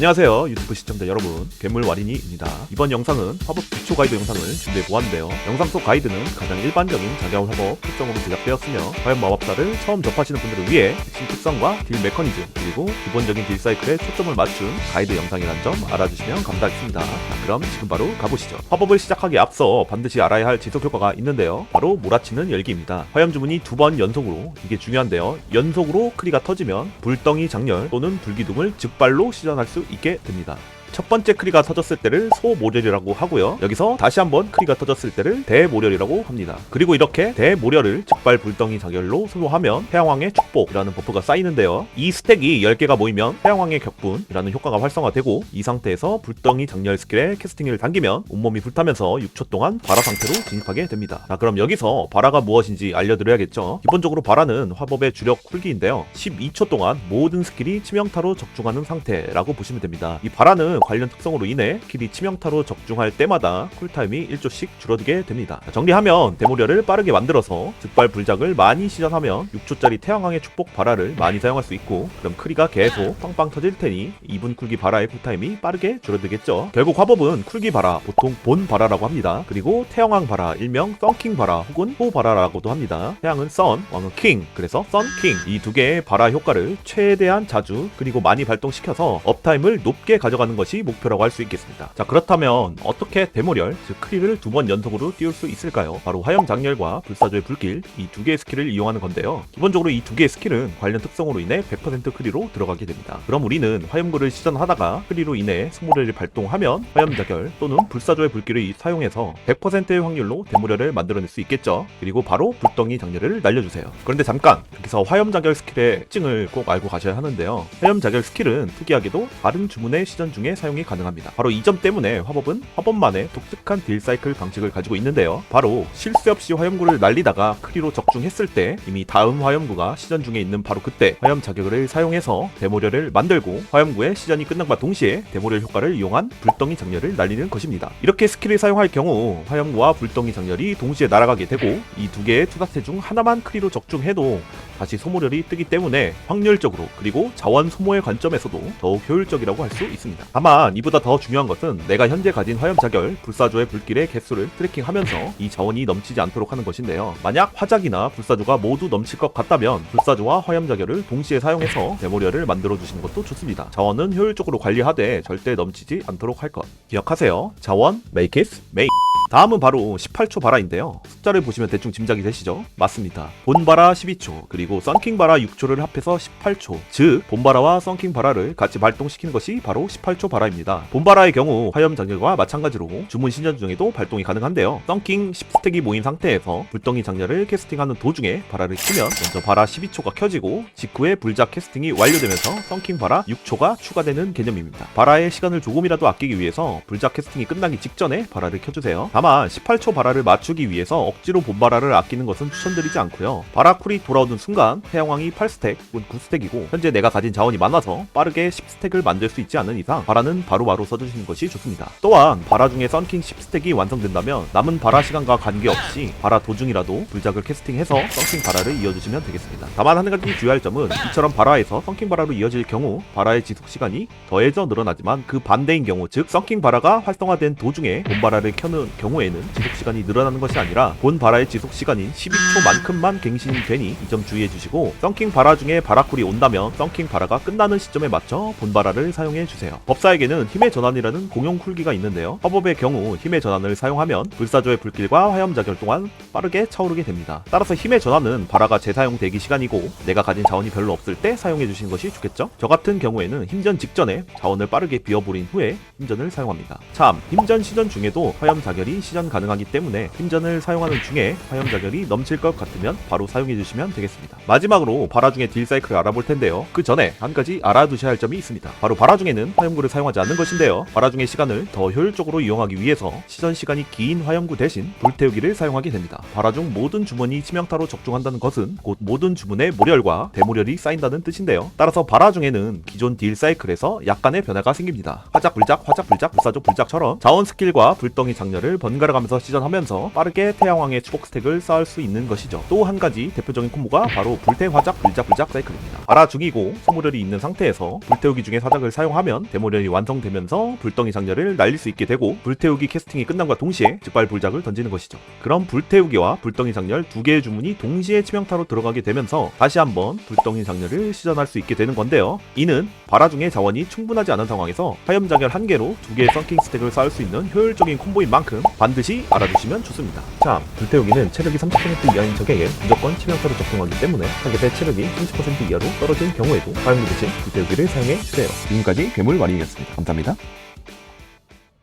안녕하세요 유튜브 시청자 여러분, 괴물와린이입니다. 이번 영상은 화법 기초 가이드 영상을 준비해 보았는데요. 영상 속 가이드는 가장 일반적인 자기화물 화법 특성으로 제작되었으며 화염 마법사를 처음 접하시는 분들을 위해 핵심 특성과 딜 메커니즘 그리고 기본적인 딜 사이클에 초점을 맞춘 가이드 영상이라는 점 알아주시면 감사하겠습니다. 자, 그럼 지금 바로 가보시죠. 화법을 시작하기에 앞서 반드시 알아야 할 지속 효과가 있는데요. 바로 몰아치는 열기입니다. 화염 주문이 2번 연속으로, 이게 중요한데요. 연속으로 크리가 터지면 불덩이 장렬 또는 불기둥을 즉발로 시전할 수 있게 됩니다. 첫 번째 크리가 터졌을 때를 소모렬이라고 하고요. 여기서 다시 한번 크리가 터졌을 때를 대모렬이라고 합니다. 그리고 이렇게 대모렬을 즉발 불덩이 장렬로 소모하면 태양왕의 축복이라는 버프가 쌓이는데요. 이 스택이 10개가 모이면 태양왕의 격분이라는 효과가 활성화되고, 이 상태에서 불덩이 장렬 스킬에 캐스팅을 당기면 온몸이 불타면서 6초 동안 발화 상태로 진입하게 됩니다. 자, 그럼 여기서 발화가 무엇인지 알려드려야겠죠. 기본적으로 발화는 화법의 주력 쿨기인데요. 12초 동안 모든 스킬이 치명타로 적중하는 상태라고 보시면 됩니다. 이 발화는 관련 특성으로 인해 스킬이 치명타로 적중할 때마다 쿨타임이 1초씩 줄어들게 됩니다. 정리하면 데모리얼을 빠르게 만들어서 즉발 불작을 많이 시전하면 6초짜리 태양왕의 축복 발화를 많이 사용할 수 있고, 그럼 크리가 계속 빵빵 터질 테니 2분 쿨기 발화의 쿨타임이 빠르게 줄어들겠죠. 결국 화법은 쿨기 발화, 보통 본 발화라고 합니다. 그리고 태양왕 발화, 일명 썬킹 발화 혹은 호 발화라고도 합니다. 태양은 선, 왕은 킹, 그래서 썬킹, 이 두 개의 발화 효과를 최대한 자주 그리고 많이 발동시켜서 업타임을 높게 가져가는 것이 목표라고 할 수 있겠습니다. 자, 그렇다면 어떻게 데모리얼, 즉 크리를 2번 연속으로 띄울 수 있을까요? 바로 화염 장렬과 불사조의 불길, 이 두 개의 스킬을 이용하는 건데요. 기본적으로 이 두 개의 스킬은 관련 특성으로 인해 100% 크리로 들어가게 됩니다. 그럼 우리는 화염구를 시전하다가 크리로 인해 스모렐을 발동하면 화염 장렬 또는 불사조의 불길을 사용해서 100%의 확률로 데모리얼을 만들어낼 수 있겠죠. 그리고 바로 불덩이 장렬을 날려주세요. 그런데 잠깐, 여기서 화염 장렬 스킬의 특징을 꼭 알고 가셔야 하는데요. 화염 장렬 스킬은 특이하게도 다른 주문의 시전 중에 사용이 가능합니다. 바로 이 점 때문에 화법은 화법만의 독특한 딜 사이클 방식을 가지고 있는데요. 바로 실수 없이 화염구를 날리다가 크리로 적중했을 때 이미 다음 화염구가 시전 중에 있는 바로 그때 화염 자격을 사용해서 데모리얼을 만들고, 화염구의 시전이 끝남과 동시에 데모리얼 효과를 이용한 불덩이 장렬을 날리는 것입니다. 이렇게 스킬을 사용할 경우 화염구와 불덩이 장렬이 동시에 날아가게 되고, 이 두 개의 투사태 중 하나만 크리로 적중해도 다시 소모렬이 뜨기 때문에 확률적으로 그리고 자원 소모의 관점에서도 더욱 효율적이라고 할 수 있습니다. 다만 이보다 더 중요한 것은 내가 현재 가진 화염 자결, 불사조의 불길의 개수를 트래킹하면서 이 자원이 넘치지 않도록 하는 것인데요. 만약 화작이나 불사조가 모두 넘칠 것 같다면 불사조와 화염 자결을 동시에 사용해서 데모리얼을 만들어 주시는 것도 좋습니다. 자원은 효율적으로 관리하되 절대 넘치지 않도록 할 것 기억하세요. 자원 make it make. 다음은 바로 18초 발화인데요. 숫자를 보시면 대충 짐작이 되시죠? 맞습니다. 본 발화 12초, 그리고 썬킹 발화 6초를 합해서 18초, 즉 본 발화와 썬킹 발화를 같이 발동시키는 것이 바로 18초 발화입니다. 본 발화의 경우 화염 장렬과 마찬가지로 주문 신전 중에도 발동이 가능한데요. 썬킹 10스택이 모인 상태에서 불덩이 장렬을 캐스팅하는 도중에 발화를 키면 먼저 발화 12초가 켜지고 직후에 불작 캐스팅이 완료되면서 썬킹 발화 6초가 추가되는 개념입니다. 발화의 시간을 조금이라도 아끼기 위해서 불작 캐스팅이 끝나기 직전에 발화를 켜주세요. 다만 18초 발화를 맞추기 위해서 억지로 본 발화를 아끼는 것은 추천드리지 않고요. 발화 쿨이 돌아오는 순간 태양왕이 8스택 혹은 9스택이고 현재 내가 가진 자원이 많아서 빠르게 10스택을 만들 수 있지 않은 이상 발화는 바로바로 써주시는 것이 좋습니다. 또한 발화 중에 썬킹 10스택이 완성된다면 남은 발화 시간과 관계없이 발화 도중이라도 불작을 캐스팅해서 썬킹 발화를 이어주시면 되겠습니다. 다만 한 가지 주의할 점은 이처럼 발화에서 썬킹 발화로 이어질 경우 발화의 지속 시간이 더해져 늘어나지만, 그 반대인 경우, 즉 썬킹 발화가 활성화된 도중에 본 발화를 켜는 경우에는 지속시간이 늘어나는 것이 아니라 본 발화의 지속시간인 12초만큼만 갱신이 되니 이 점 주의해 주시고, 썬킹 발화 중에 발화쿨이 온다면 썬킹 발화가 끝나는 시점에 맞춰 본 발화를 사용해 주세요. 법사에게는 힘의 전환이라는 공용 쿨기가 있는데요. 화법의 경우 힘의 전환을 사용하면 불사조의 불길과 화염 자결 동안 빠르게 차오르게 됩니다. 따라서 힘의 전환은 발화가 재사용 대기 시간이고 내가 가진 자원이 별로 없을 때 사용해 주시는 것이 좋겠죠? 저 같은 경우에는 힘전 직전에 자원을 빠르게 비워버린 후에 힘전을 사용합니다. 참, 힘전 시전 중에도 화염 자결이 시전 가능하기 때문에 힘전을 사용하는 중에 화염 자결이 넘칠 것 같으면 바로 사용해 주시면 되겠습니다. 마지막으로 발화 중에 딜 사이클을 알아볼 텐데요. 그 전에 한 가지 알아두셔야 할 점이 있습니다. 바로 발화 중에는 화염구를 사용하지 않는 것인데요. 발화 중의 시간을 더 효율적으로 이용하기 위해서 시전 시간이 긴 화염구 대신 불태우기를 사용하게 됩니다. 발화 중 모든 주문이 치명타로 적중한다는 것은 곧 모든 주문의 모렬과 대모렬이 쌓인다는 뜻인데요. 따라서 발화 중에는 기존 딜 사이클에서 약간의 변화가 생깁니다. 화작 불작, 불사조 불작처럼 자원 스킬과 불덩이 장렬을 번갈아가면서 시전하면서 빠르게 태양왕의 축복 스택을 쌓을 수 있는 것이죠. 또 한 가지 대표적인 콤보가 바로 불태 화작 불작 사이클입니다. 발화 중이고 소모련이 있는 상태에서 불태우기 중에 화작을 사용하면 데모련이 완성되면서 불덩이 장렬을 날릴 수 있게 되고, 불태우기 캐스팅이 끝남과 동시에 즉발 불작을 던지는 것이죠. 그럼 불태우기와 불덩이 장렬 두 개의 주문이 동시에 치명타로 들어가게 되면서 다시 한번 불덩이 장렬을 시전할 수 있게 되는 건데요. 이는 발화 중에 자원이 충분하지 않은 상황에서 화염 장렬 한 개로 두 개의 썬킹 스택을 쌓을 수 있는 효율적인 콤보인 만큼 반드시 알아두시면 좋습니다. 자, 불태우기는 체력이 30% 이하인 적에게 무조건 치명타로 적용하기 때문에 타겟의 체력이 30% 이하로 떨어진 경우에도 화염기 대신 불태우기를 사용해 주세요. 지금까지 괴물 와린이었습니다. 감사합니다.